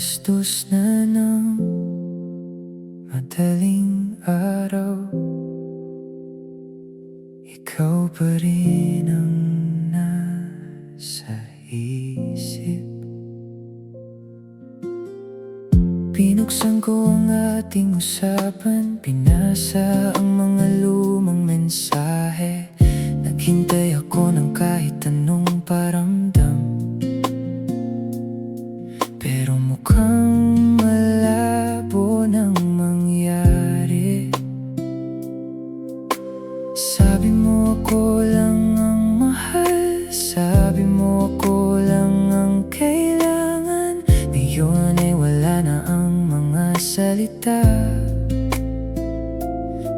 Alas 2 na ng madaling araw, ikaw pa rin ang nasa isip. Pinuksan ko ang ating usapan, pinasa ang mga lumang mensahe. Naghintay ako ng kahit anong paramdam, pero mukhang malabo nang mangyari. Sabi mo ako lang ang mahal, sabi mo ako lang ang kailangan. Ngayon ay wala na ang mga salita,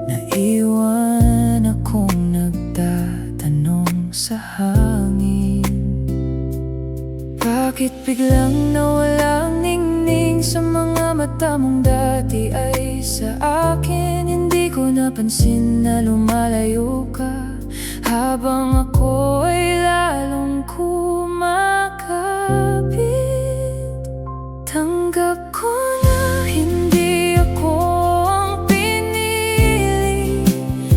naiwan akong nagtatanong sa hangin. Bakit biglang nawala ang ningning sa mga mata mong dati ay sa akin? Hindi ko napansin na lumalayo ka, habang ako ay lalong kumakapit. Tanggap ko na hindi ako ang pinili.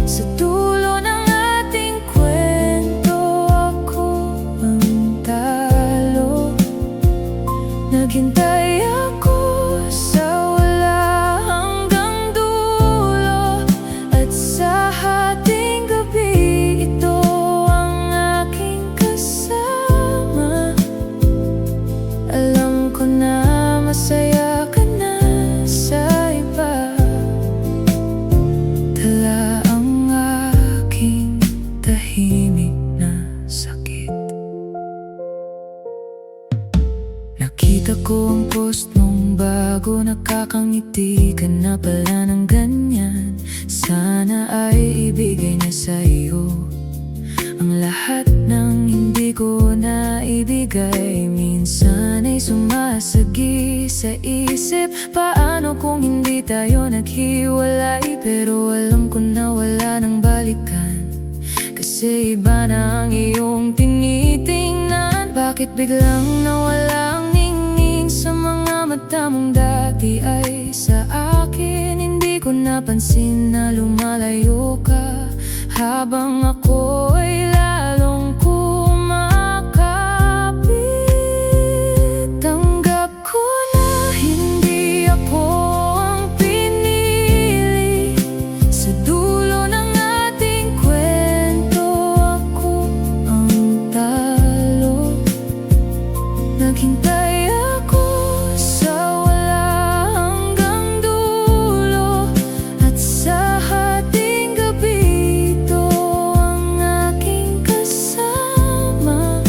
Sa dulo ng ating kwento, ako ang talo. Naghintay ako sa wala hanggang dulo, at sa hating gabi ito ang aking kasama. Alam ko na masaya ka na sa iba, dala ang aking tahimik na sakit. Nakita ko ang post mong bago, nakakangiti ka na pala ng ganyan. Sana ay ibigay na sa iyo ang lahat ng hindi ko naibigay. Minsan ay sumasagi sa isip, paano kung hindi tayo naghiwalay? Pero alam ko na wala nang balikan, kasi iba na ang iyong tinitingnan. Bakit biglang nawala ang ningning sa mga mata mong dati ay sa akin? Hindi ko napansin na lumalayo ka, habang ako ay lalong kumakapit. Tanggap ko na hindi ako ang pinili. Sa dulo ng ating kwento, ako ang talo. Naghintay ako sa wala hanggang dulo, at sa hating gabi ito ang aking kasama.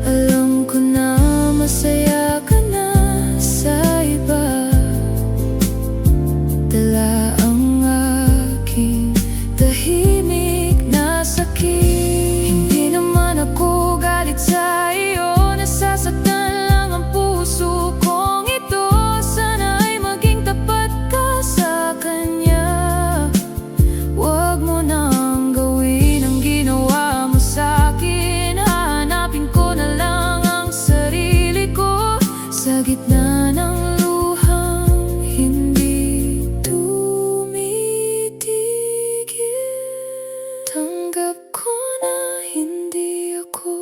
Alam ko na masaya ka na sa iba, dala ang aking tahimik na sakit. Hindi naman ako galit sa iyo, nasasaktan lang ang puso kong ito. Sana ay maging tapat ka sa kanya. Huwag mo nang gawin ang ginawa mo sa'kin. Hahanapin ko na lang ang sarili ko sa gitna ng luhang hindi tumitigil. Tanggap ko na hindi ako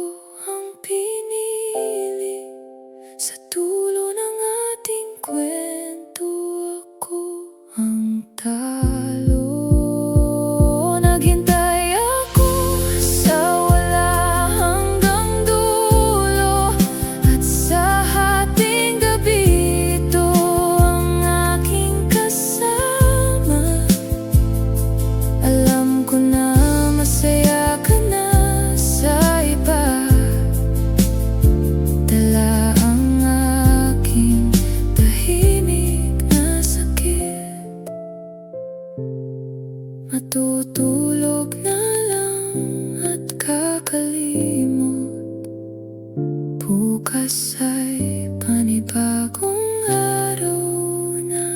ang pinili. Sa dulo ng ating kwento, ako ang talo. Naghintay ako sa wala hanggang dulo, at sa hating gabi ito ang aking kasama. Alam ko na masaya ka na sa iba, dala ang aking tahimik na sakit. Matutulog na lang at kakalimot. Bukas ay panibagong araw na.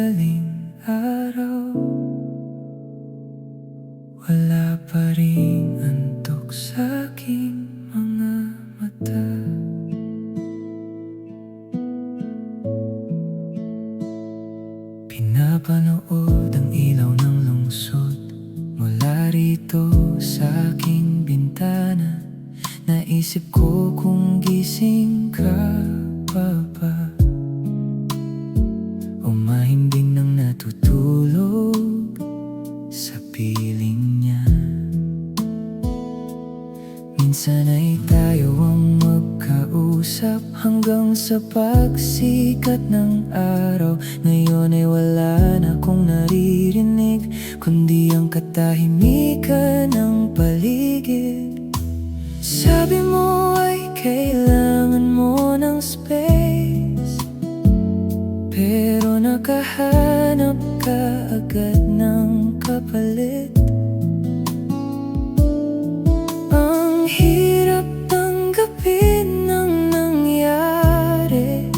madaling araw, wala pa ring antok sa aking mga mata. Pinapanood ang ilaw ng lungsod mula rito sa aking bintana. Naisip ko kung gising ka pa ba, o mahimbing nang natutulog sa piling niya. Minsan ay tayo ang magkausap hanggang sa pagsikat ng araw. Ngayon ay wala na akong naririnig, kundi ang katahimikan ng paligid. Sabi mo ay kailangan mo ng space, pero nakahanap ka agad ng kapalit. Ang hirap tanggapin ng nangyari,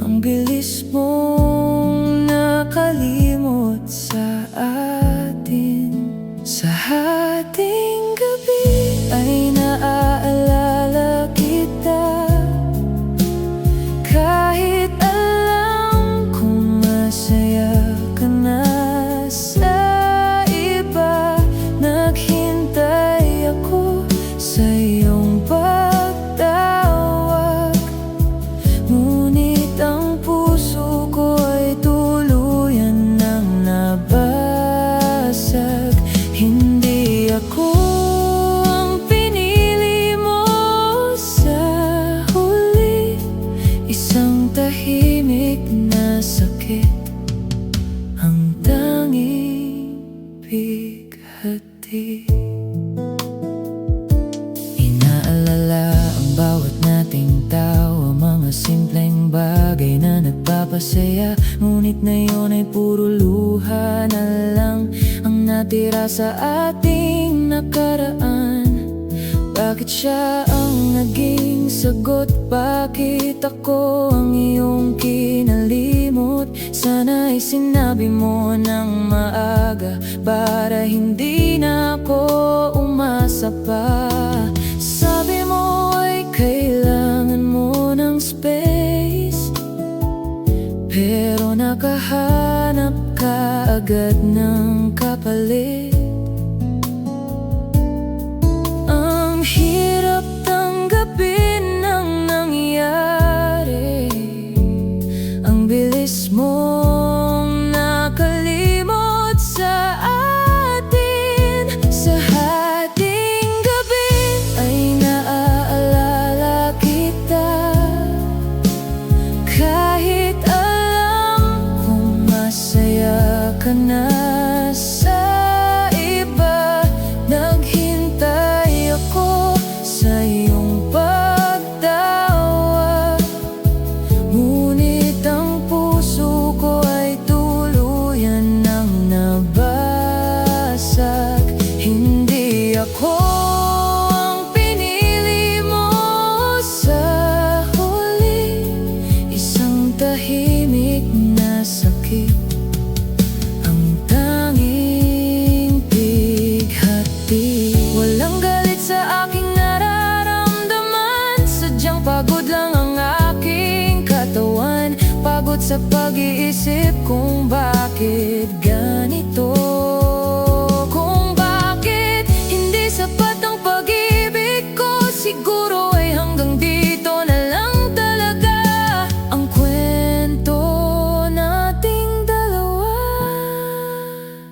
ang bilis mong nakalimot sa atin. Sa ating gabi ay naaalala kita, kahit alam kong masaya ka na sa iba. Naghintay ako sa iyong pagtawag, ngunit ang puso ko ay tuluyan nang nabasag. Hindi ako ang pinili mo sa huli, isang tahimik na sakit ang tanging bighati. Inaalala ang bawat nating tawa, mga simpleng bagay na nagpapasaya. Ngunit ngayon ay puro luha na lang ang natira sa ating nakaraan. Bakit siya ang naging sagot? Bakit ako ang iyong kinalimot? Sana ay sinabi mo ng maaga para hindi na ako umasa pa. Sabi mo ay kailangan mo ng space, pero nakahanap ka agad ng kapalit. Ang hirap tanggapin ng nangyari, ang bilis mong nakalimot sa atin. Sa ating gabi ay naaalala kita, kahit alam kong masaya ka na sa iba. Naghintay ako sa iyong pagtawag, ngunit ang puso ko ay tuluyan nang nabasag. Hindi ako ang pinili mo sa huli, isang tahimik na sakit ang tanging bighati. Walang galit sa aking nararamdaman, sadyang pagod lang ang aking katawan. Pagod sa pag-iisip kung bakit ganito, kung bakit hindi sapat ang pag-ibig ko. Siguro ay hanggang dito na lang talaga ang kwento nating dalawa.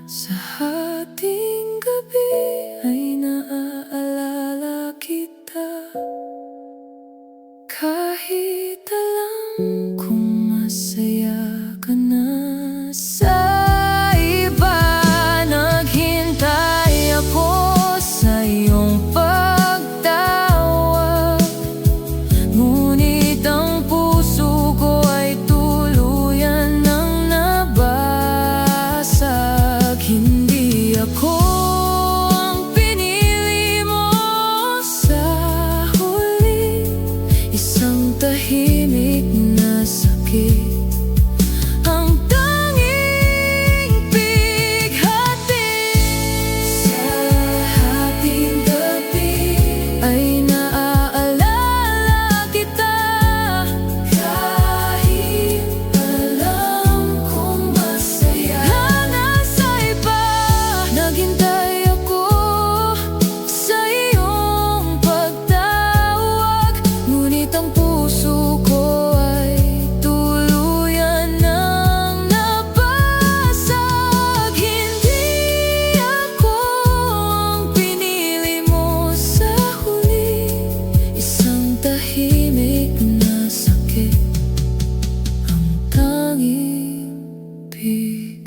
Sa ating gabi ay naaalala kita, kahit alam kung masaya ka na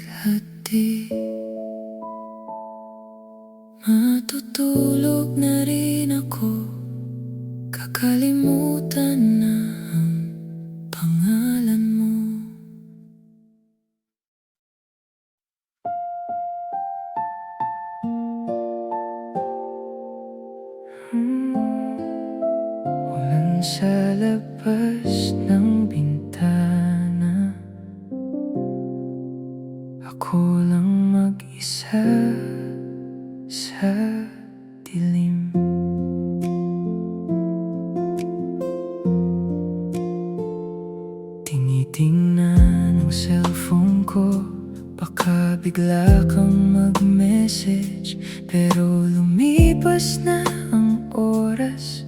hati. Matutulog na rin ako, kakalimutan na ang pangalan mo. Ulan sa labas ng bintana, ako lang mag-isa sa dilim. Tinitingnan ang cellphone ko, baka bigla kang mag-message. Pero lumipas na ang oras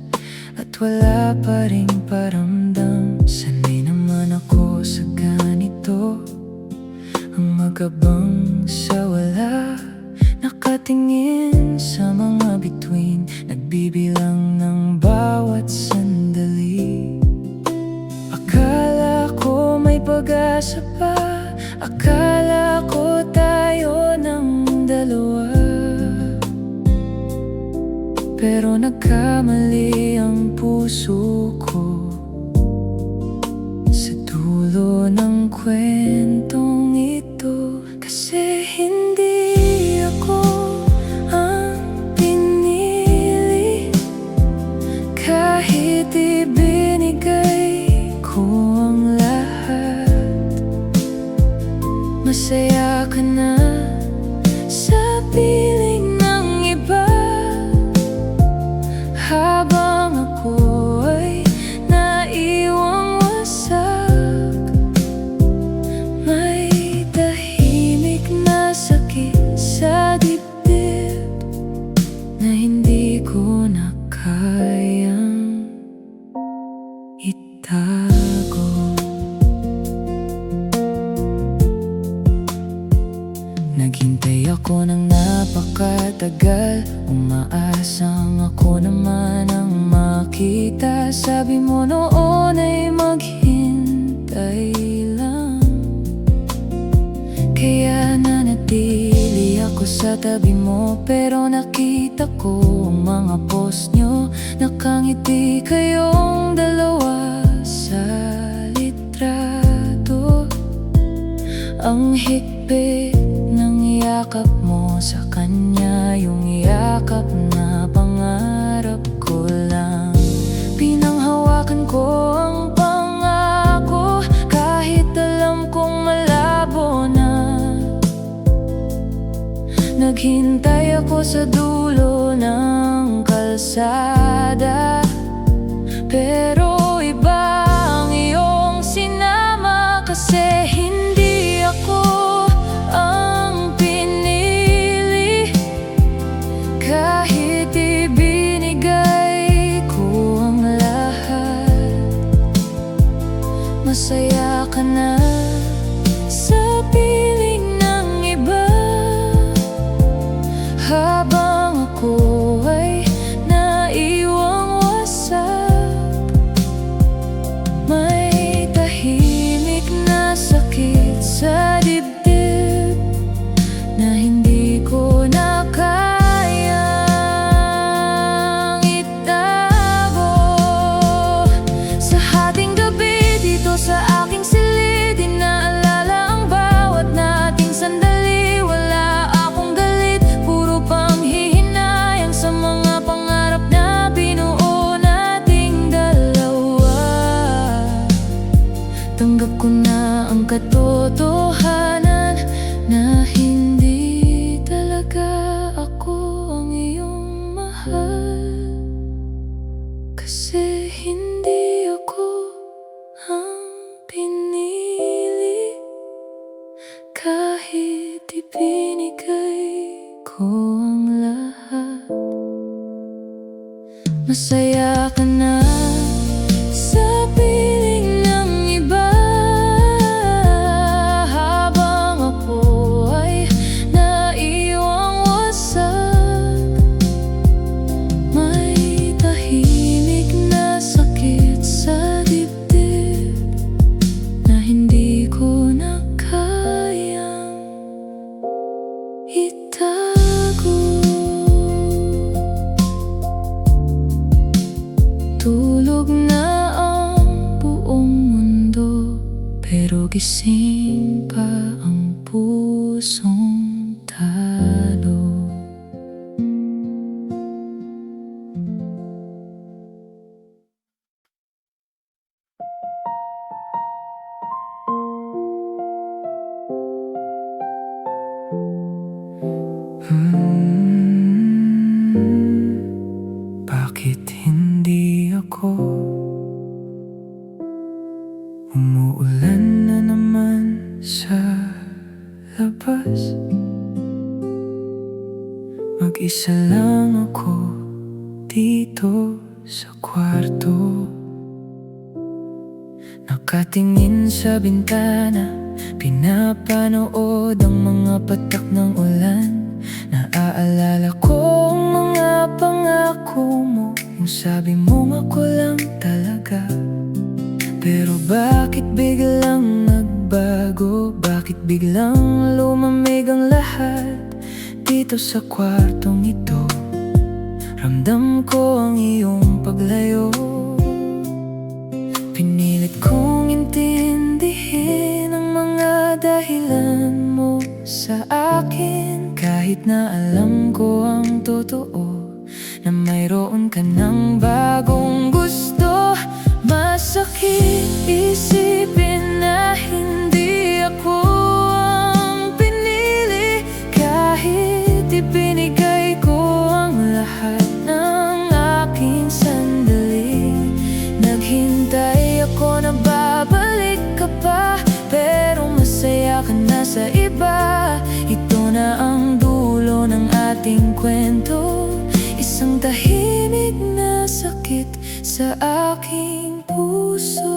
at wala pa ring paramdam. Sanay naman ako sa ganito, ang magabang sa wala, nakatingin sa mga bituin, nagbibilang ng bawat sandali. Akala ko may pag-asa pa, akala ko tayo ng dalawa. Pero nagkamali ang puso ko sa dulo ng kwentong ito. Kasi hindi ako ang pinili, kahit ibinigay ko ang lahat. Masaya ka na sa piling ng iba, habang ako ay naiwang wasak. May tahimik na sakit sa dibdib na hindi ko na kayang itago. Naghintay ako ng napakatagal, umaasang ako naman ang makita. Sabi mo noon ay maghintay lang, kaya nanatili ako sa tabi mo. Pero nakita ko ang mga post nyo, nakangiti kayong dalawa sa litrato. Ang higpit ng yakap mo sa kanya, yung yakap na pangarap ko lang. Pinanghawakan ko ang pangako, kahit alam kong malabo na. Naghintay ako sa dulo ng kalsada, pero iba ang iyong sinama. Kasi hindi ako ang pinili, kahit ibinigay ko ang lahat. Masaya ka na sa piling ng iba, habang ako ay naiwang wasak. May tahimik na sakit sa dibdib na hindi ko na kayang itago. Sa hating gabi dito sa aking silid, inaalala ang bawat nating sandali. Wala akong galit, puro panghihinayang sa mga pangarap na binuo nating dalawa. Tanggap ko na ang katotohanan na hindi talaga ako ang iyong mahal. Kasi hindi ako ang pinili, kahit ibinigay ko ang lahat. Masaya ka na sa piling ng iba, habang ako ay naiwang wasak. May tahimik na sakit sa dibdib na hindi ko na kayang gising pa ang pusong talo. Bakit hindi ako? Umuulan na naman sa labas. Mag-isa lang ako dito sa kwarto. Nakatingin sa bintana, pinapanood ang mga patak ng ulan. Naaalala ko ang mga pangako mo, yung sabi mong ako lang talaga. Pero bakit biglang nagbago? Bakit biglang lumamig ang lahat dito sa kwartong ito? Ramdam ko ang iyong paglayo. Pinilit kong intindihin ang mga dahilan mo sa akin, kahit na alam ko ang totoo, na mayroon ka ng bagong gusto. Masakit isipin na hindi ako ang pinili, kahit ibinigay ko ang lahat ng aking sandali. Naghintay ako na babalik ka pa, pero masaya ka na sa iba. Ito na ang dulo ng ating kwento, isang tahimik na sakit sa aking puso.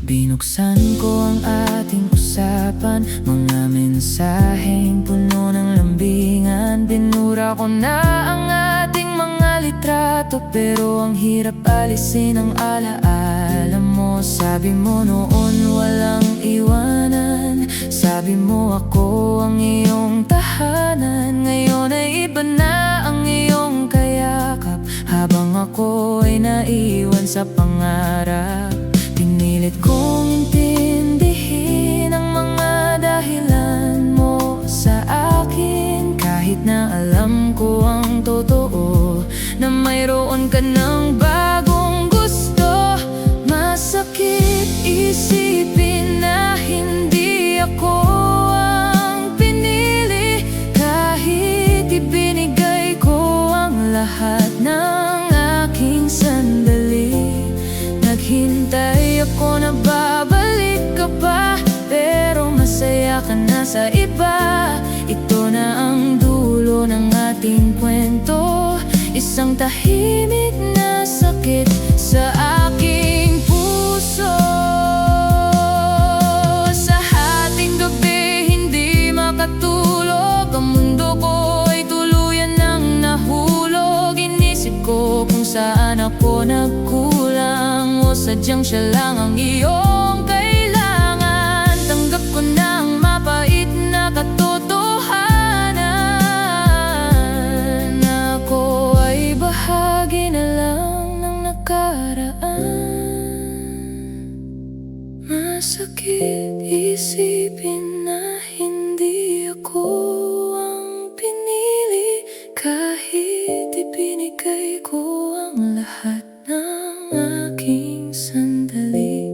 Binuksan ko ang ating usapan, mga mensaheng puno ng lambingan. Binura ko na ang ating mga litrato, pero ang hirap alisin ang alaala mo. Sabi mo noon walang iwanan, sabi mo ako ang iyong tahanan. Ngayon ay iba na ang iyong kayakap, habang ako ay naiwan sa pangarap. Pinilit kong intindihin ang mga dahilan mo sa akin, kahit na alam ko ang totoo, na mayroon ka ng bagong gusto. Masakit isipin na hindi ako ang pinili, kahit ibinigay ko ang lahat ng aking sandali. Naghintay ako na babalik ka pa, pero masaya ka na sa iba. Ito na ang dulo ng ating kwento, isang tahimik na sakit sa aking puso. Sa hating gabi hindi makatulog, ang mundo ko ay tuluyan ng nahulog. Inisip ko kung saan ako nagkulang, o sadyang siya lang ang iyong kailangan. Tanggap ko na ang mapait na katotohanan, na ako ay bahagi na lang ng nakaraan. Masakit isipin na hindi ako ang pinili, kahit ibinigay ko ang lahat ng aking sandali.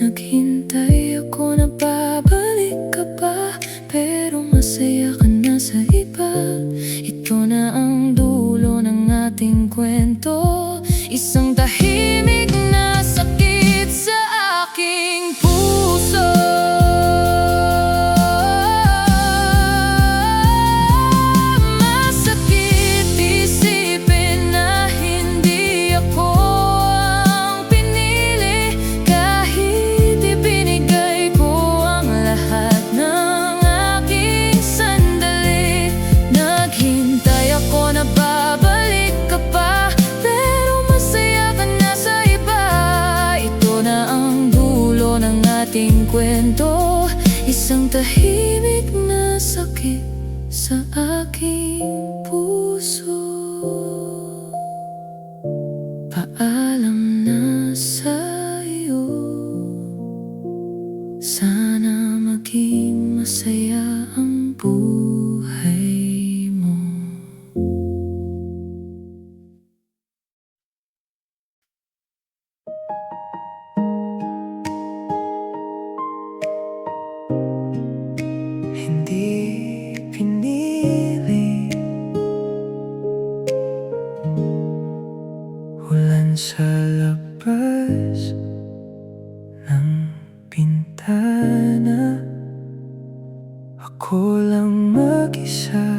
Naghintay ako na babalik ka pa, pero masaya ka na sa iba. Ito na ang dulo ng ating kwento, isang tahimik na sakit sa aking puso. Masakit isipin na hindi ako ang pinili, kahit ibinigay ko ang lahat ng aking sandali. Naghintay ako na babalik ka pa, pero masaya ka na sa iba. Ito na ang dulo ng ating kwento, isang tahimik na sakit sa aking puso. Paalam sa'yo. Sana maging masaya ang buhay mo. Hindi pinili ulan sa labas ng bintana. Ako lang mag-isa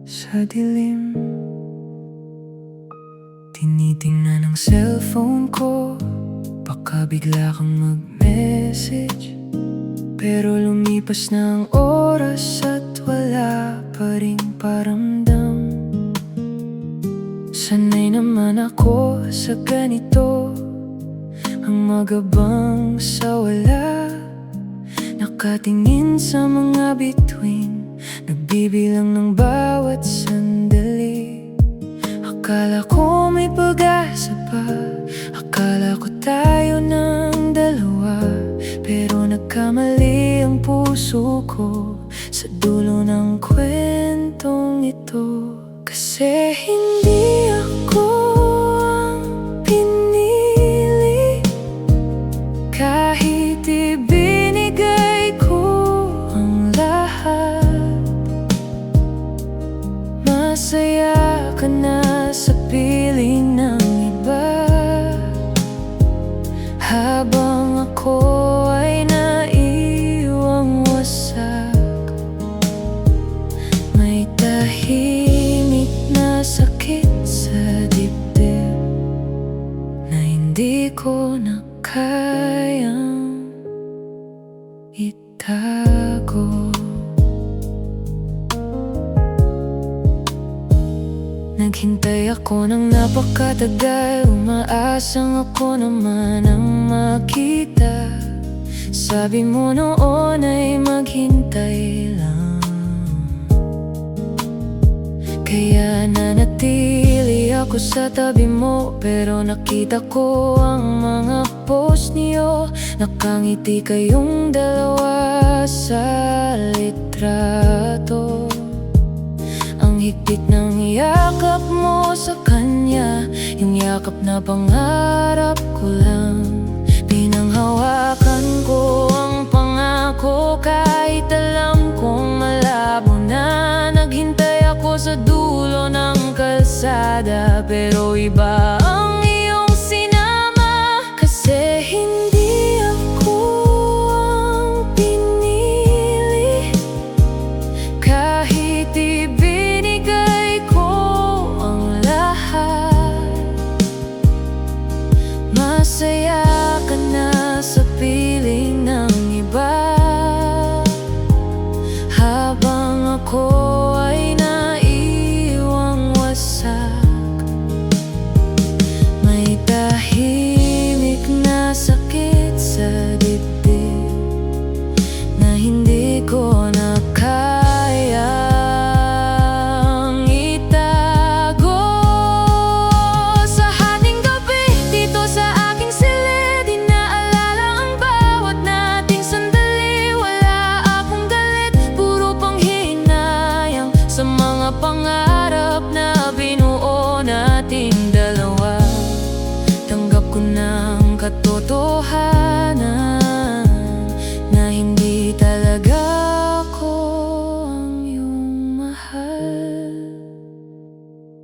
sa dilim. Tinitingnan ang cellphone ko, baka bigla kang mag-message. Pero lumipas na ang oras at wala pa ring paramdam. Sanay naman ako sa ganito, ang magabang sa wala. Nakatingin sa mga bituin, nagbibilang ng bawat sandali. Akala ko may pag-asa pa, akala ko tayo ng dalawa. Pero nagkamali ang puso ko sa dulo ng kwentong ito. Kasi hindi ako ang pinili, kahit ibinigay ko ang lahat. Masaya ka na sa piling ng iba, habang ako ay naiwang wasak. May tahimik na sakit sa dibdib na hindi ko na kayang itago. Naghintay ako ng napakatagal, umaasang ako naman ang makita. Sabi mo noon ay maghintay lang, kaya nanatili ako sa tabi mo. Pero nakita ko ang mga post niyo, nakangiti kayong dalawa sa litrato. Ang higpit ng yakap mo sa kanya, yung yakap na pangarap ko lang. Pinanghawakan ko ang pangako, kahit alam kong malabo na. Naghintay ako sa dulo ng kalsada, pero iba ang iyong sinama. Kasi hindi ako ang pinili, kahit ibinigay ko ang lahat. Masaya ka na sa piling ng iba, habang ako ay naiwang wasak. May tahimik na sakit sa dibdib na hindi ko na kayang itago. Sa hating gabi dito sa aking silid, inaalala ang bawat nating sandali. Wala akong galit, puro panghinayang sa mga pangarap na binuo nating dalawa. Tanggap ko na ang katotohanan na hindi talaga ako ang iyong mahal.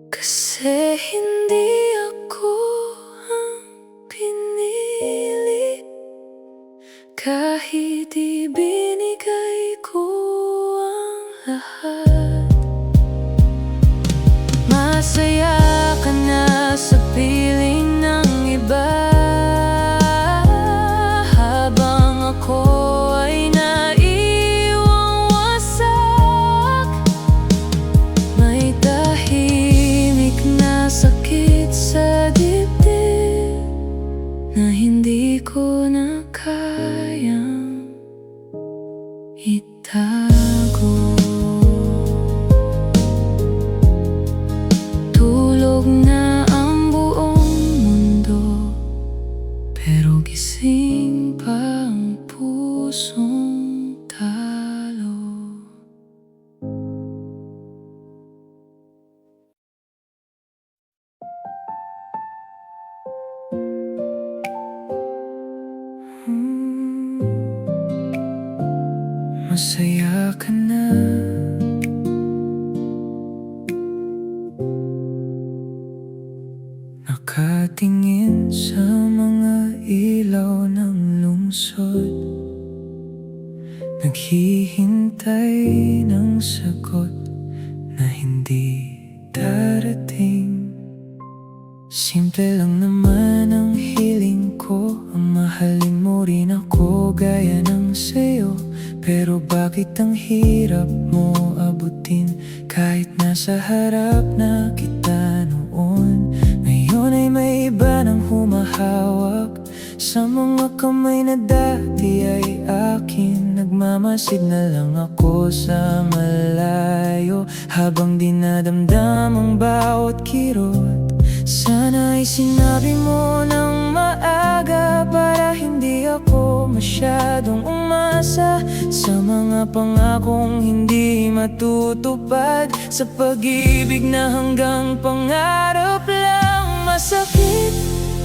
Kasi hindi ako ang pinili, kahit ibinigay ko ang lahat. Masaya ka na sa piling ng iba, habang ako ay naiwang wasak. May tahimik na sakit sa dibdib na hindi ko na kayang itago. Tulog na ang buong mundo, pero pero gising pa ang pusong talo. Masaya ka na, nakatingin sa mga ilaw ng lungsod, naghihintay ng sagot na hindi darating. Simple lang naman ang hiling ko, ang mahalin mo rin ako gaya ng sayo. Pero bakit ang hirap mo abutin kahit nasa harap na kita noon? Ngayon ay may iba nang humahawak sa mga kamay na dati ay akin. Nagmamasid na lang ako sa malayo habang dinadamdam ang bawat kirot. Sana ay sinabi mo ng maaga para hindi ako masyadong umasa sa mga pangakong hindi matutupad, sa pag-ibig na hanggang pangarap lang. Masakit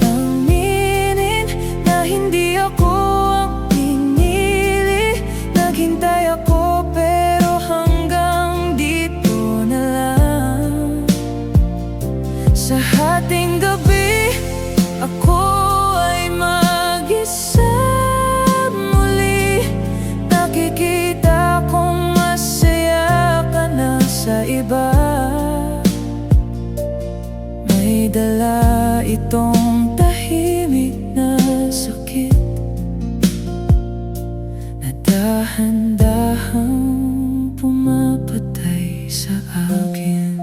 aminin na hindi ako ang pinili. Naghintay ako pero hanggang dito na lang. Sa hating gabi, ako ay mag-isa muli. Nakikita kong masaya ka na sa iba. May dala itong tahimik na sakit na dahan-dahang pumapatay sa akin.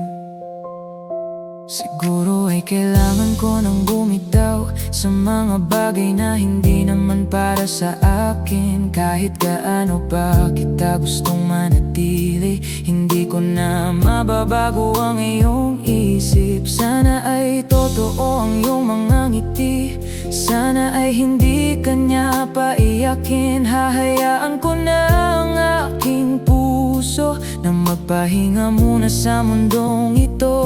Siguro ay kailangan ko nang bumitaw sa mga bagay na hindi naman para sa akin. Kahit gaano pa kita gustong manatili, hindi ko na mababago ang iyong isip. Sana ay totoo ang iyong mga ngiti, sana ay hindi kanya paiyakin. Hahayaan ko na ang aking puso na magpahinga muna sa mundong ito.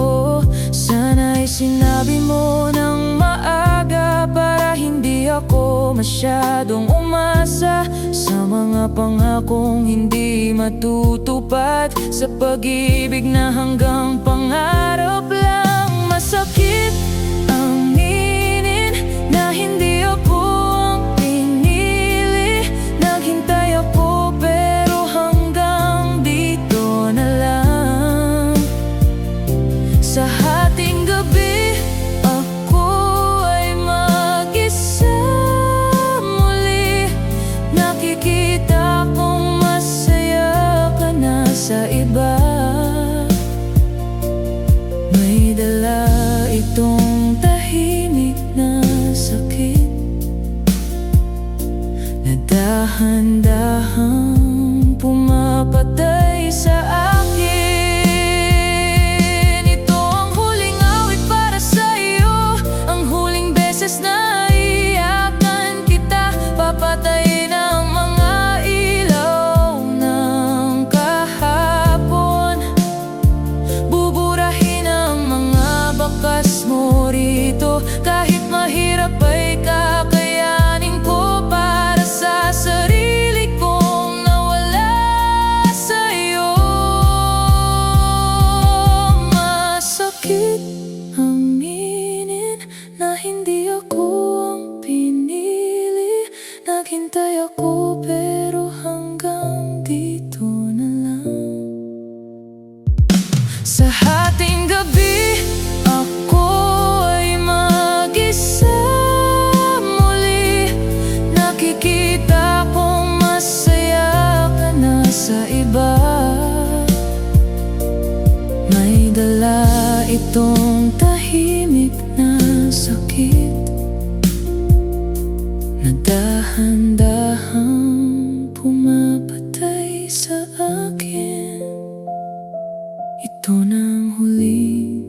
Sana ay sinabi mo ng maaga para hindi ako masyadong umasa sa mga pangakong hindi matutupad, sa pag-ibig na hanggang pangarap lang. Masakit aminin na hindi ako ang pinili. Naghintay ako pero hanggang dito na lang. Sa hating gabi, ako ay mag-isa muli. Nakikita kong masaya ka na sa iba. May dala itong tahimik na sakit na dahan-dahang pumapatay sa akin. Ito ang huling awit para sa iyo, ang huling beses na iyakan kita. Papatayin ang mga ilaw ng kahapon, buburahin ang mga bakas mo rito. Kahit mahirap ay kakayanin ko para sa sarili kong nawala sa'yo. Masakit aminin na hindi ako ang pinili. Naghintay ako pero hanggang dito na lang. Sa hating gabi, ako ay mag-isa muli. Nakikita kong masaya ka na sa iba. May dala itong tahimik na sakit na dahan-dahang pumapatay sa akin. Ito na ang huling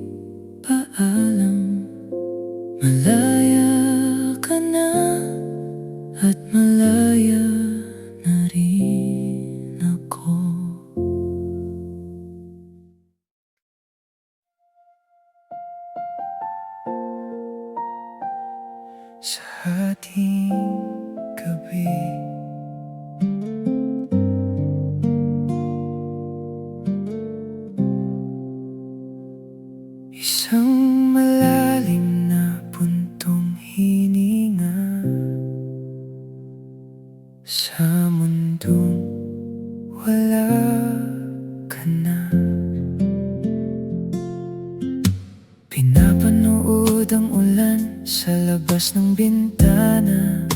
paalam. Malaya ka na at malaya na rin ako. Sa ating gabi, isang malalim na buntong hininga sa mundong wala ka na. Pinapanood ang ulan sa labas ng bintana,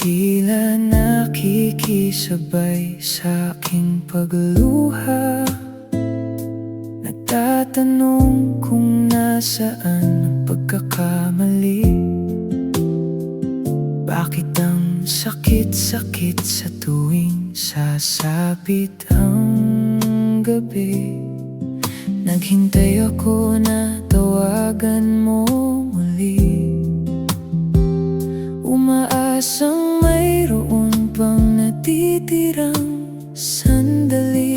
tila nakikisabay sa aking pagluha. Nagtatanong kung nasaan ang pagkakamali. Bakit ang sakit-sakit sa tuwing sasapit ang gabi? Naghintay ako na tawagan mo muli, umaasang mayroon pang natitirang sandali.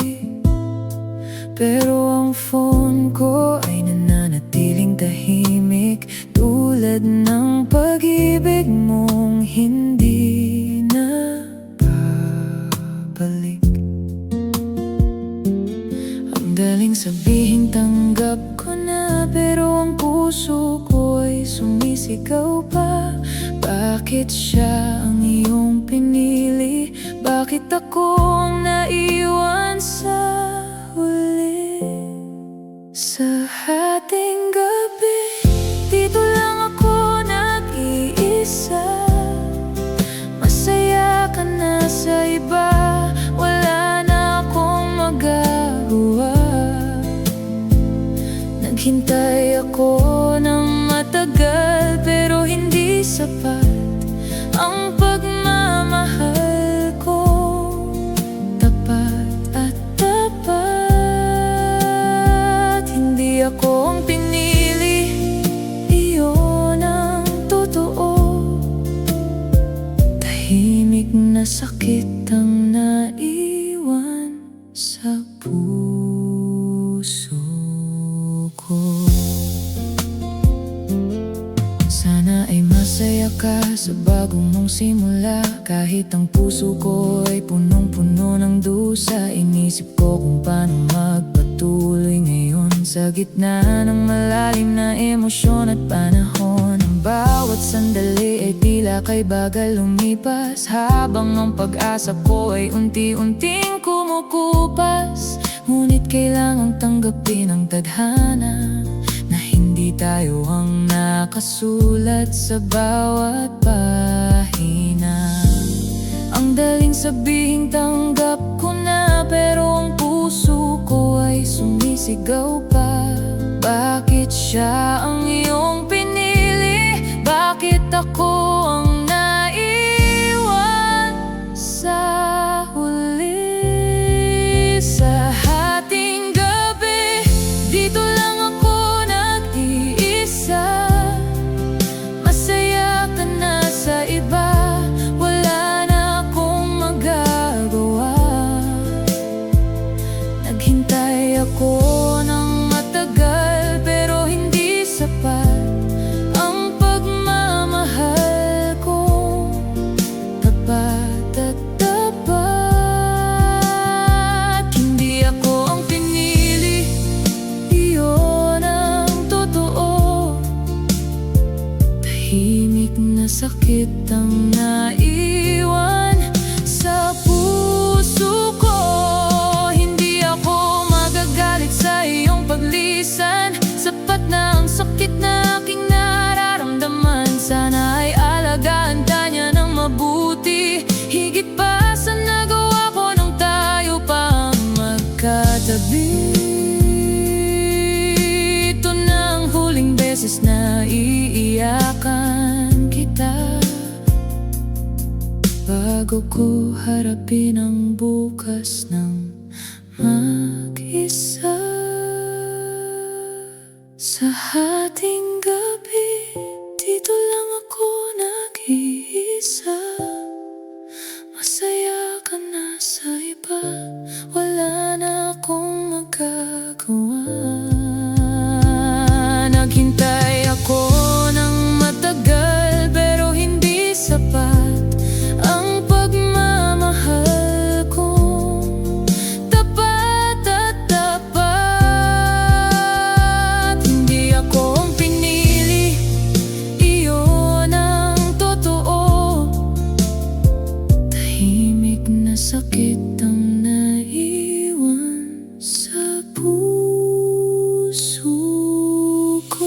Pero ang phone ko ay nananatiling tahimik, tulad ng pag-ibig mong hindi na babalik. Ang daling sabihing tanggap ko na, pero ang puso ko ay sumisigaw pa. Bakit siya ang iyong pinili? Bakit ako ang naiwan sa huli? Sa ating gabi, dito lang ako nag-iisa. Masaya ka na sa iba, wala na akong magagawa. Naghintay ako ng matagal, pero hindi sapat ang pagmamahal ko. Tapat at tapat, hindi ako ang pinili, iyon ang totoo. Tahimik na sakit ang naiwan sa puso ko. Sana ay masaya ka sa bagong mong simula, kahit ang puso ko ay punong-puno ng dusa. Inisip ko kung paano magpatuloy ngayon sa gitna ng malalim na emosyon at panahon. Ang bawat sandali ay tila kay bagal lumipas, habang ang pag-asa ko ay unti-unting kumukupas. Ngunit kailangang tanggapin ang tadhana na hindi tayo ang nakasulat sa bawat pahina. Ang daling sabihing tanggap ko na, pero ang puso ko ay sumisigaw pa. Bakit siya ang iyong pinili? Bakit ako ang naiwan sa huli? Sa ating gabi, dito lang ako nag-iisa. Masaya ka na sa iba, wala na akong magagawa. Naghintay ako ng matagal, pero hindi sapat ang pagmamahal ko. Tapat at tapat, hindi ako ang pinili, iyon ang totoo. Tahimik na sakit ang naiwan sa puso ko. Hindi ako magagalit sa iyong paglisan, sapat na ang sakit na aking nararamdaman. Sana ay alagaan ka niya ng mabuti, higit pa sa nagawa ko nung tayo pa ang magkatabi. Ito na ang huling beses na iiyakan kita, bago ko harapin ang bukas ng mag-isa. Sa ating gabi, dito lang ako nag-iisa. mag-isa. Masaya ka na sa iba, wala na akong magagawa. Naghintay ako ng matagal, pero hindi sapat ang pagmamahal kong tapat at tapat. Hindi ako ang pinili, iyon ang totoo. Tahimik na sakit ang naiwan sa puso ko.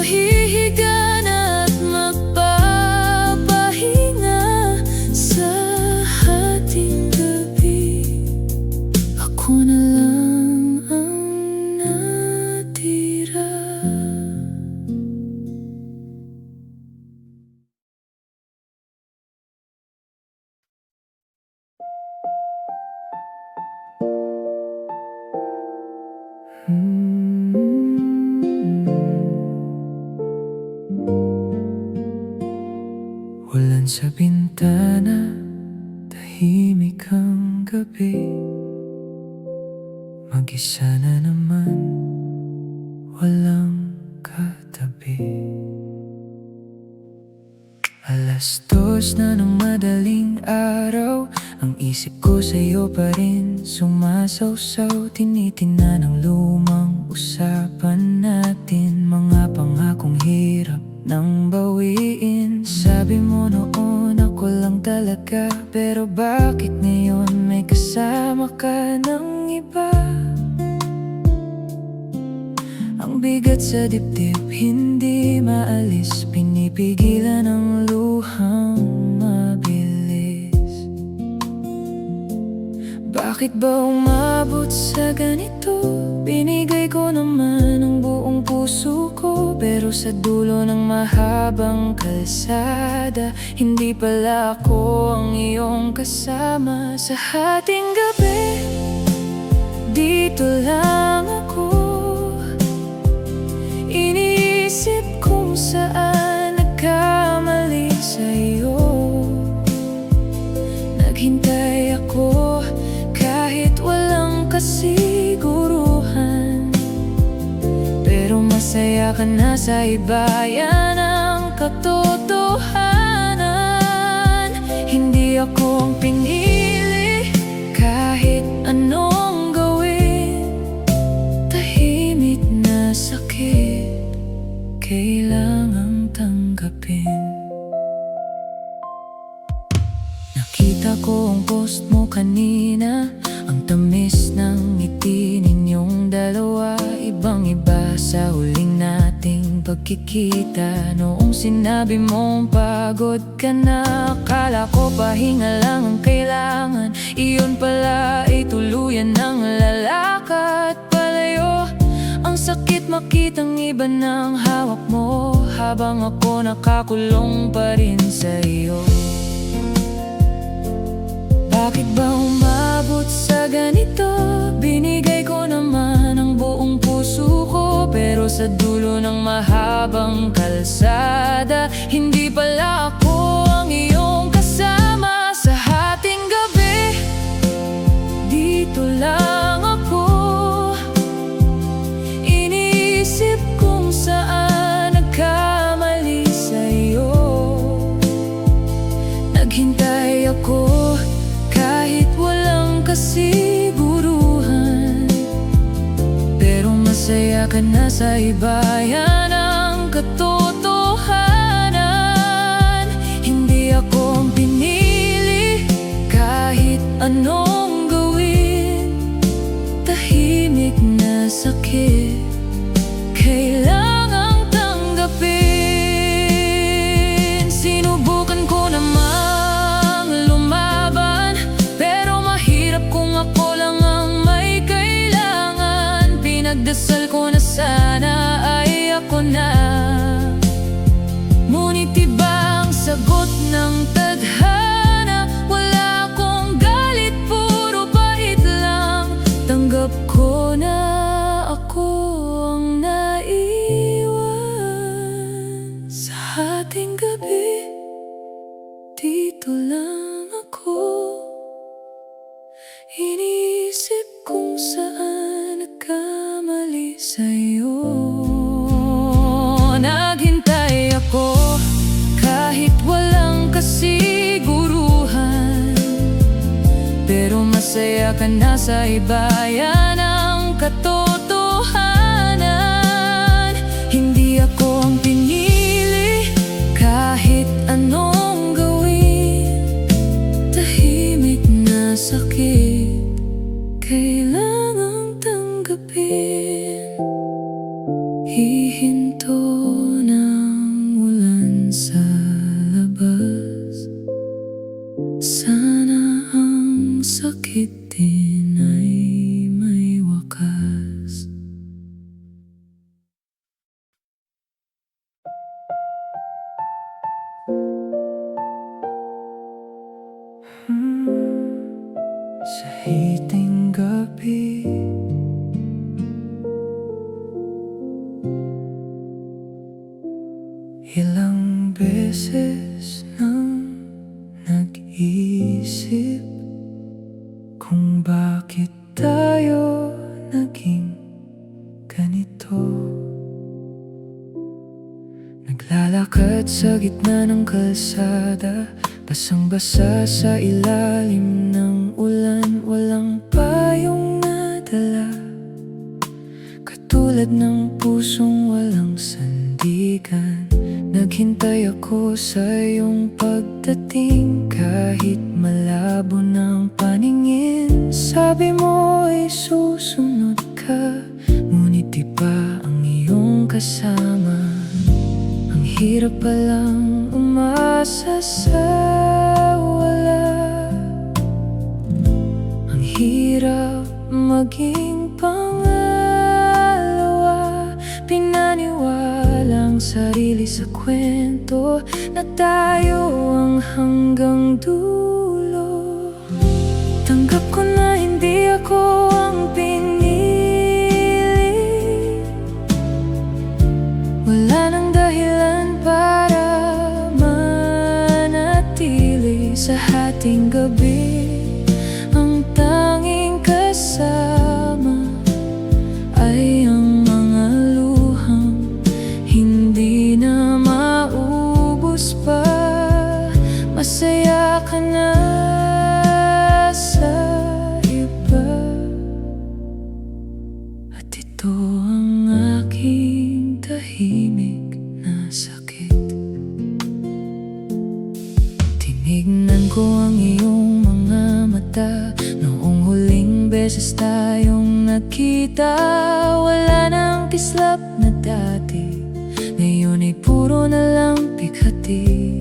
Hihiga na at magpapahinga sa hating gabi. Ako na lang ang natira. Ulan sa bintana, tahimik ang gabi. Mag-isa na naman, walang katabi. 2:00 na ng madaling araw, ang isip ko sa'yo pa rin sumasawsaw. Tinitingnan ang lumang usapan natin, mga pangakong hirap nang bawiin. Sabi mo noon ako lang talaga, pero bakit ngayon may kasama ka ng iba? Ang bigat sa dibdib, hindi maalis, pinipigilan ang luhang mabilis. Bakit ba umabot sa ganito? Binigay ko naman ang buong puso ko, pero sa dulo ng mahabang kalsada, hindi pala ako ang iyong kasama. Sa hating gabi, dito lang ako, iniisip kung saan nagkamali sa'yo. Naghintay ako kahit walang kasiguruhan, pero masaya ka na sa iba, yan ang katotohanan. Hindi ako ang pinili, kahit anong gawin. Tahimik na sakit, kailangang tanggapin. Nakita ko ang post mo kanina, ang tamis ng ngiti ninyong dalawa. Ibang-iba sa huling nating pagkikita. Noong sinabi mong pagod ka na, akala ko pahinga lang ang kailangan. Iyon pala ay tuluyan ng lalakad palayo. Ang sakit makitang iba ng hawak mo, habang ako nakakulong pa rin sa iyo. Bakit ba umabot sa ganito? Binigay ko naman ang buong puso ko, pero sa dulo ng mahabang kalsada, hindi pala ako ang iyong kasama. Sa hating gabi, dito lang ako, iniisip kung saan nagkamali sa'yo. Naghintay ako kahit walang kasiguruhan, pero masaya ka na sa iba, yan ang katotohanan. Hindi ako ang pinili, kahit anong gawin. Tahimik na sakit, kailangang tanggapin. Sinubukan ko namang lumaban, pero mahirap kung ako lang ang may kailangan. Pinagdasal ko na sana ay ako na, ngunit iba ang sagot ng tadhana. Wala akong galit, puro pait lang. Tanggap ko na ako ang naiwan. Sa hating gabi, kasiguruhan, pero masaya ka na sa ibayan ng katotohanan. Hindi ako ang pinili kahit anong gawin. Tahimik na sakit kailangang tanggapin. Hihinto ng ulan sa labas, sana ang sakit din ay may wakas. Sa hiting gabi, ilang beses nang nag-isip kung bakit tayo naging ganito. Naglalakad sa gitna ng kalsada, basang-basa sa ilalim ng ulan. Walang payong nadala, katulad ng pusong walang sandigan. Naghintay ako sa iyong pagdating, kahit malabo ng paningin. Sabi mo ay susunod ka, ngunit di pa ang iyong kasama. Ang hirap palang umasa sa wala, ang hirap maging pangalawa. Pinaniwala ang sarili sa kwento na tayo ang hanggang dulo. Tanggap ko na hindi ako ang pinili. Wala nang dahilan para manatili sa hating gabi. Ang tanging kasama ay ang mga luhang hindi na maubos pa. Masaya ka na sa iba, at ito ang aking tahimik na sakit. Tinignan ko ang iyong mga mata noong huling beses tayong nakita. Wala nang kislap na dati, ngayon ay puro na lang pighati.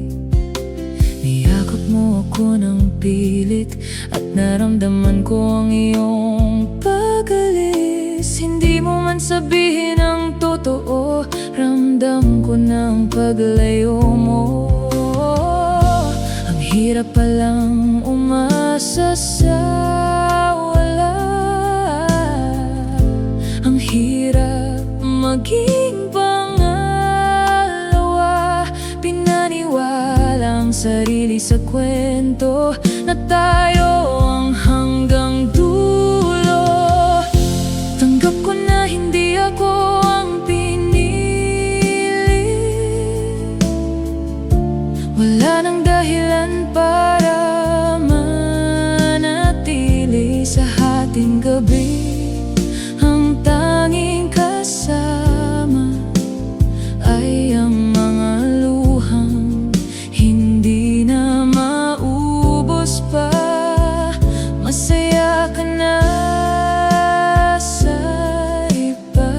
Niyakap mo ako ng pilit at naramdaman ko ang iyong pag-alis. Hindi mo man sabihin ang totoo, ramdam ko na ang paglayo mo. Ang hirap palang umasa sa wala, ang hirap maging pangalawa. Pinaniwala ang sarili sa kwento na tayo ang hanggang dulo. Tanggap ko na hindi ako ang pinili. Wala nang dahilan para manatili sa hating gabi. Ang tanging kasama ay ang mga luhang hindi na maubos pa. Masaya ka na sa iba,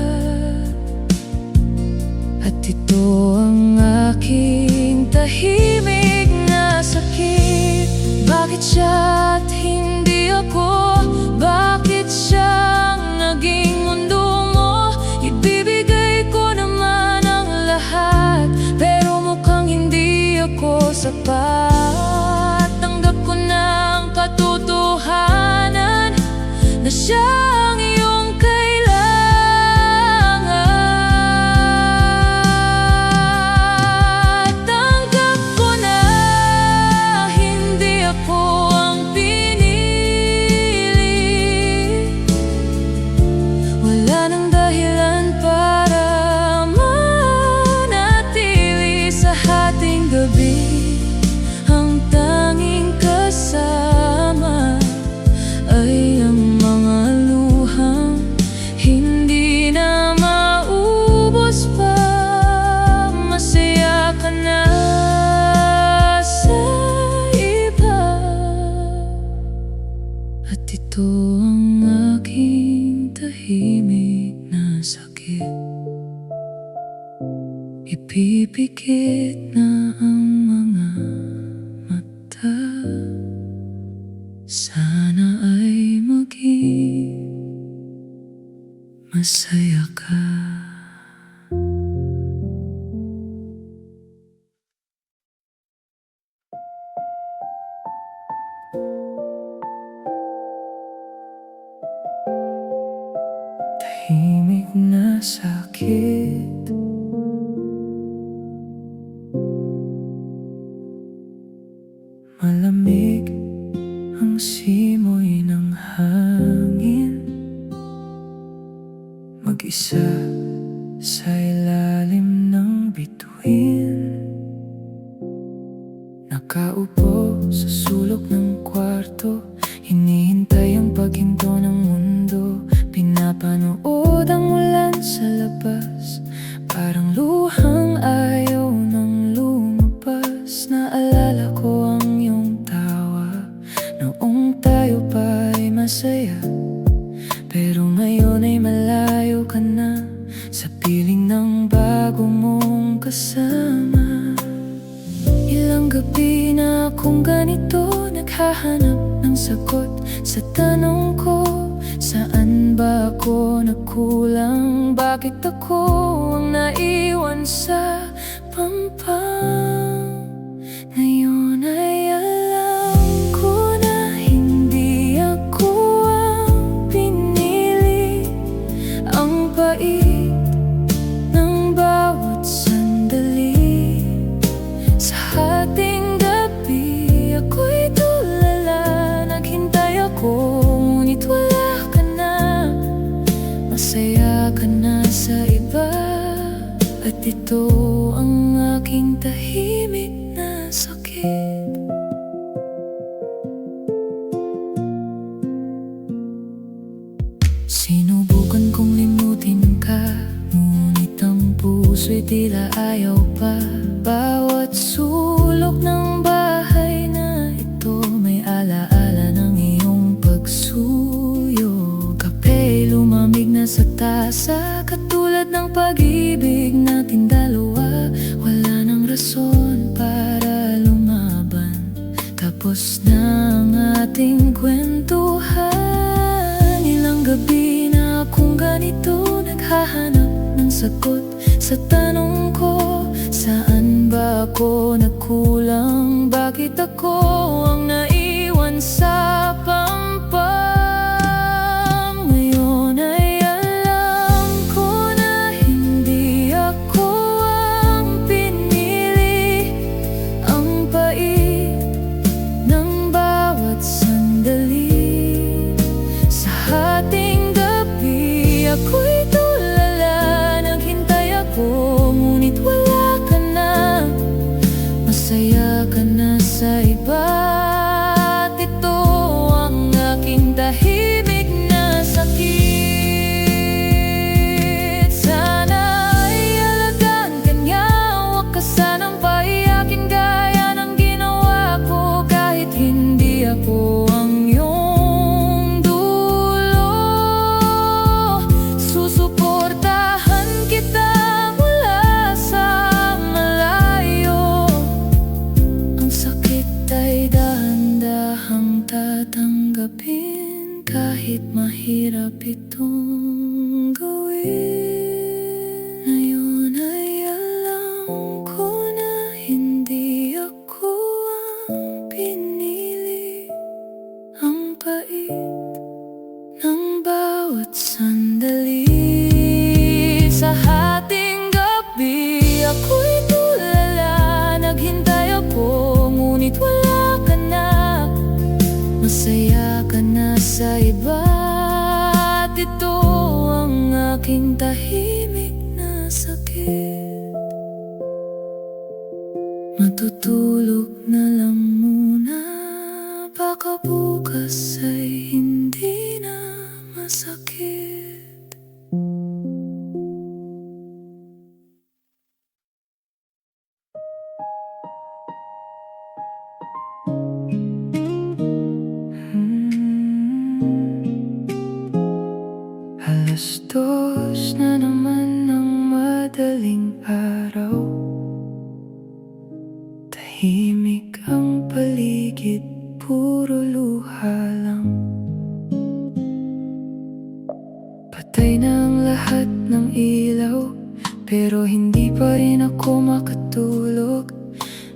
at ito ang aking tahimik na sakit. Bakit siya at hindi ako? Bakit siya ang naging mundo mo? Ibibigay ko naman ang lahat, pero mukhang hindi ako sapat. Tanggap ko na ang katotohanan na siya ang iyong kailangan. Tanggap ko na hindi ako ang pinili. Wala nang dahilan para manatili sa hating gabi. Ang ito ang aking tahimik na sakit. Ipipikit na ang mga mata. Sana ay maging masaya ka. Tahimik na sakit, malamig ang simoy ng hangin. Mag-isa sa ilalim ng bituin, nakaupo sa sulok ng kwarto, hinihintay ang paghinto ng mundo. Pinapanood ang ulan sa labas, parang luhang ayaw nang lumabas. Naalala ko ang iyong tawa, noong tayo pa ay masaya. Pero ngayon ay malayo ka na, sa piling ng bago mong kasama. Ilang gabi na akong ganito, naghahanap ng sagot sa tanong ko. Saan ba ako nagkulang? Bakit ako ang naiwan sa pampang? Ngayon ay alam ko na hindi ako ang pinili. Ang pait ng bawat sandali, sa ating gabi ako'y tulala. Naghintay ako, ngunit wala ka na. Masaya ka na sa iba, at ito ang aking tahimik na sakit. Sinubukan kong limutin ka, ngunit ang puso'y tila ayaw pa. Bawat sulok ng bahay na ito may alaala ng iyong pagsuyo. Kape'y lumamig na sa tasa, katulad ng pag-ibig natin dalawa. Wala nang rason para lumaban, tapos na ang ating kwentuhan. Ilang gabi na akong ganito, naghahanap ng sagot sa tanong ko. Saan ba ako nagkulang? Bakit ako ang naiwan sa pampang? Ngayon ay alam ko na hindi ako ang pinili. Ang pait ng bawat sandali, sa ating gabi ako'y tulala. Naghintay ako, ngunit wala ka na. Masaya ka na sa iba, at ito ang aking tahimik na sakit. Sana ay alagaan ka niya, huwag ka sanang paiyakin gaya ng ginawa ko. Kahit hindi ako ang iyong dulo, susuportahan kita mula sa malayo. Ang sakit ay dahan-dahang tatanggapin, kahit mahirap itong gawin. Ngayon ay alam ko na hindi ako ang pinili. Ang pait ng bawat sandali, sa ating gabi ako'y tulala. Naghintay ako, ngunit wala ka na. Masaya ka na sa iba, at ito ang aking tahimik na sakit. Matutulog na lang muna, baka bukas ay hindi na masakit. paligid, puro luha lang. Patay na ang lahat ng ilaw, pero hindi pa rin ako makatulog.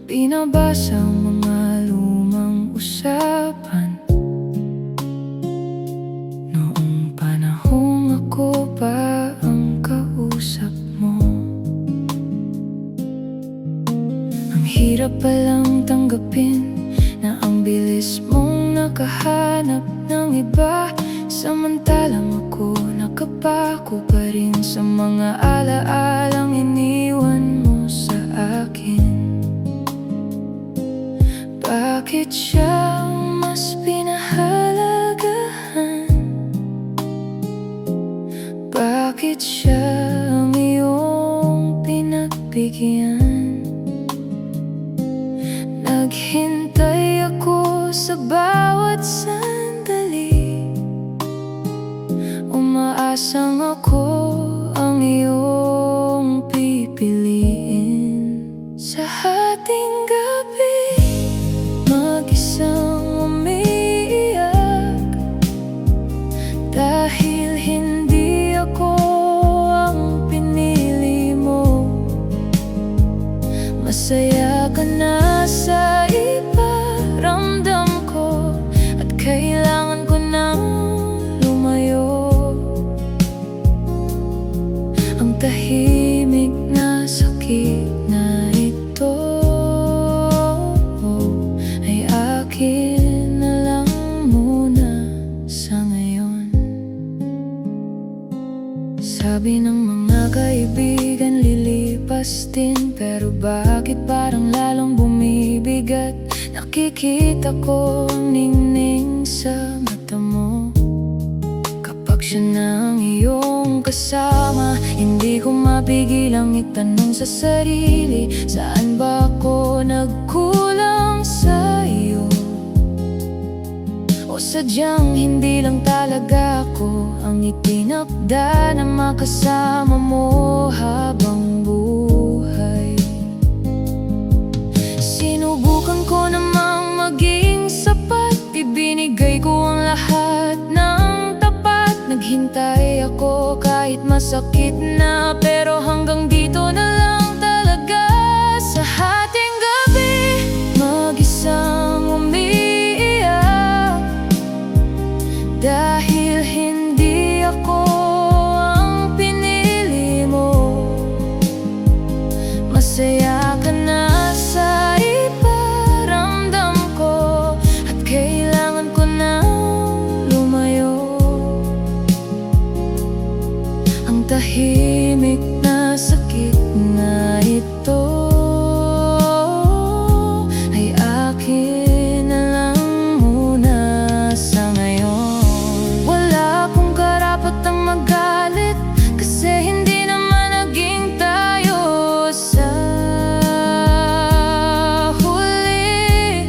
Binabasa ang mga lumang usapan noong panahong ako pa ang kausap mo. Ang hirap palang tanggapin na ang bilis mong nakahanap ng iba, samantalang ako nakapako pa rin sa mga alaalang iniwan mo sa akin. Bakit siya mas pinahalagahan? Bakit siya ang iyong pinagbigyan? Naghintay ako sa bawat sandali, umaasang ako ang iyong pipiliin. Sa hating gabi, mag-isang umiiyak, dahil hindi ako ang pinili mo. Masaya ka na sa iba, ramdam ko, at kailangan ko nang lumayo. Ang tahimik na sakit na ito ay akin na lang muna sa ngayon. Sabi ng mga kaibigan lilipas din, pero bakit parang lalong bumibigat? Nakikita ko ang ningning sa mata mo. Kapag siya na ang iyong kasama, hindi ko mapigilang itanong sa sarili, saan ba ako nagkulang sa iyo? O sadyang hindi lang talaga ako ang itinakda na makasama mo habang buhay. Sinubukan ko namang maging sapat, ibinigay ko ang lahat ng tapat. Naghintay ako kahit masakit na, pero hanggang dito na lang talaga. Sa hating gabi, mag-isang umiiyak, dahil hindi ako ang pinili mo. Masaya ka na sa iba, ramdam ko, at kailangan ko nang lumayo. Ang tahimik na sakit na ito ay akin na lang muna sa ngayon. Wala akong karapatang magalit, kasi hindi naman naging tayo sa huli.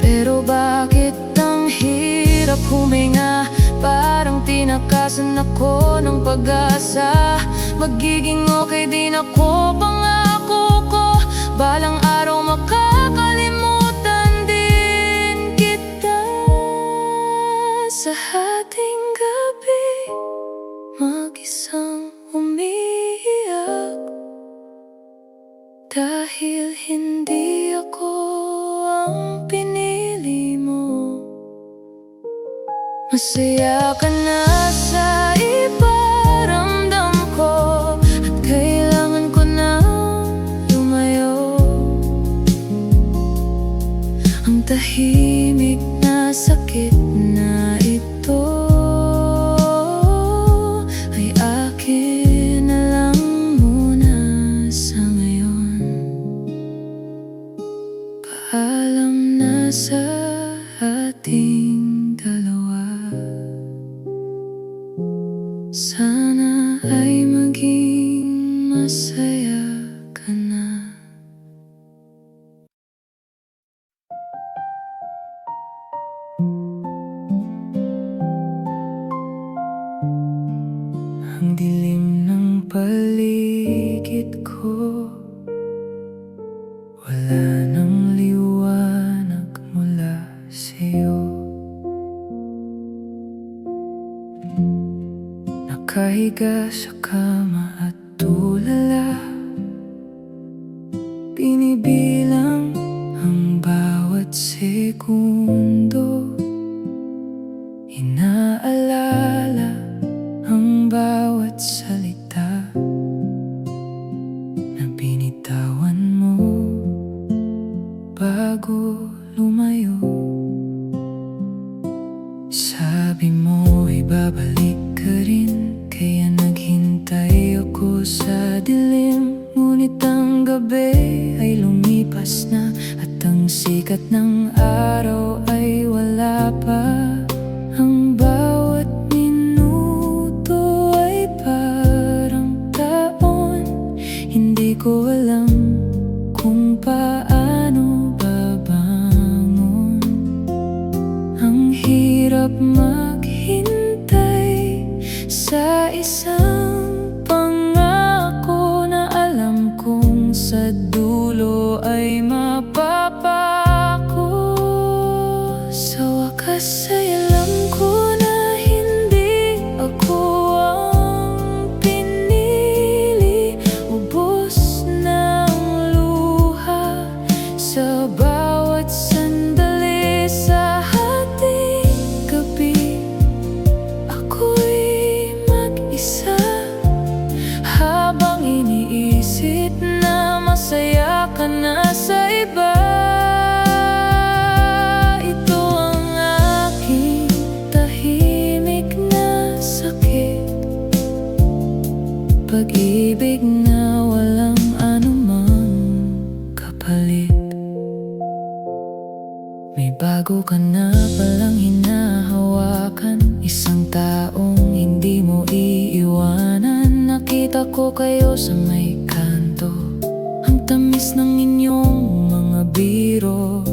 Pero bakit ang hirap huminga? Parang tinakasan ako ng pag-asa. Magiging okay din ako, pangako ko. Balang araw makakalimutan din kita. Sa hating gabi, mag-isang umiiyak, dahil hindi ako ang pinili mo. Masaya ka na sa iba, ramdam ko, at kailangan ko nang lumayo. Ang tahimik na sakit na ito ay akin na lang muna sa ngayon. Paalam na sa ating dalawa. Sana ay maging masaya ka na. Ang dilim ng paligid ko, wala nang liwanag. nakahiga sa kama at tulala, binibilang ang bawat segundo, inaalala ang bawat salita na binitawan mo bago lumayo. Sabi mo ay babalik ka rin, kaya naghintay ako sa dilim. Ngunit ang gabi ay lumipas na at ang sikat ng araw ay wala pa. Ang bawat minuto ay parang taon. Hindi ko alam kung paano babangon. Ang hirap maghintay sa isang pangako na alam kong sa dulo ay mapapako. Sa wakas ay alam ko na hindi ako ang pinili. Ubos ng luha sa bawat sandali sa hating gabi. Ako'y mag-isa habang iniisip na masaya ka na sa iba. Ito ang aking tahimik na sakit, pag-ibig na walang anumang kapalit. May bago ka na palang hinahawakan, isang taong hindi mo iiwanan. Nakita ko kayo sa may kanto, ang tamis ng inyong mga biro.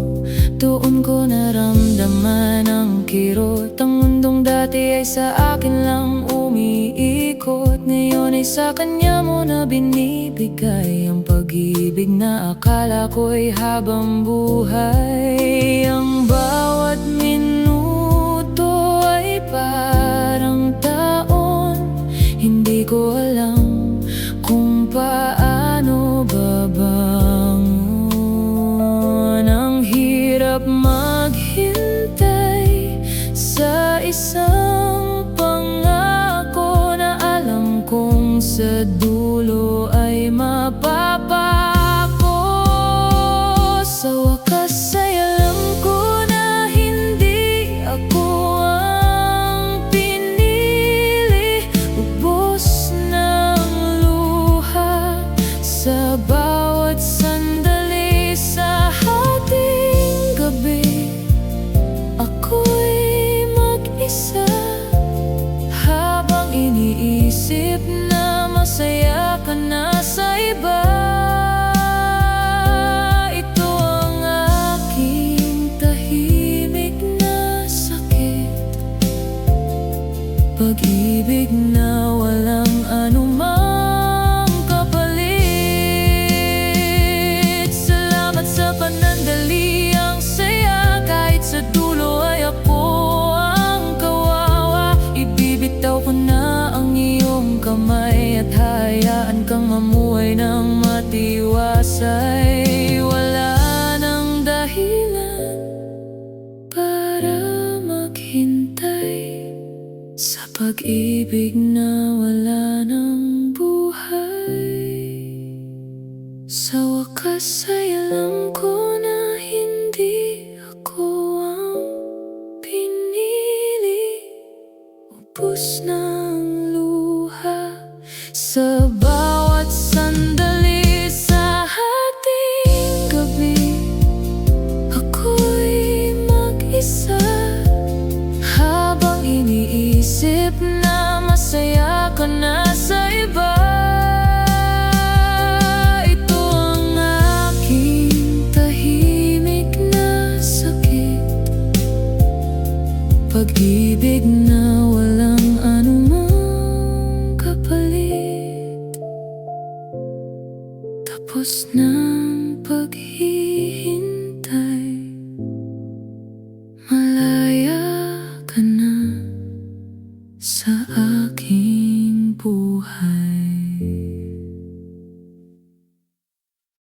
Doon ko naramdaman ang kirot. Ang mundong dati ay sa akin lang umiikot, ngayon ay sa kanya mo na binibigay ang pag-ibig na akala ko'y habang buhay. Ang bawat minuto ay parang taon. Hindi ko alam kung paano babangon. Ang hirap maghintay sa isang pangako na alam kong sa dulo ay mapapako. Sa wakas ay alam ko na hindi ako ang pinili. Ubos ng luha sa bawat sandali sa hating gabi. Ako'y mag-isa habang iniisip na masaya ka na sa iba. Ito ang aking tahimik na sakit, pag-ibig na walang anumang kapalit. Salamat sa panandali, ang saya kahit sa dulo ay ako ang kawawa. Ibibitaw ko na ang iyong kamay at hayaan kang mamuhay ng matiwasay. Wala nang dahilan para maghintay sa pag-ibig na wala ng buhay. Sa wakas ay alam ko na hindi ako ang pinili. Ubos ng luha sa bawat sandali sa hating gabi. Ako'y mag-isa habang iniisip na masaya ka na sa iba. Ito ang aking tahimik na sakit, pag-ibig na walang anumang kapalit. Tapos ng paghihintay, malaya ka na sa aking buhay.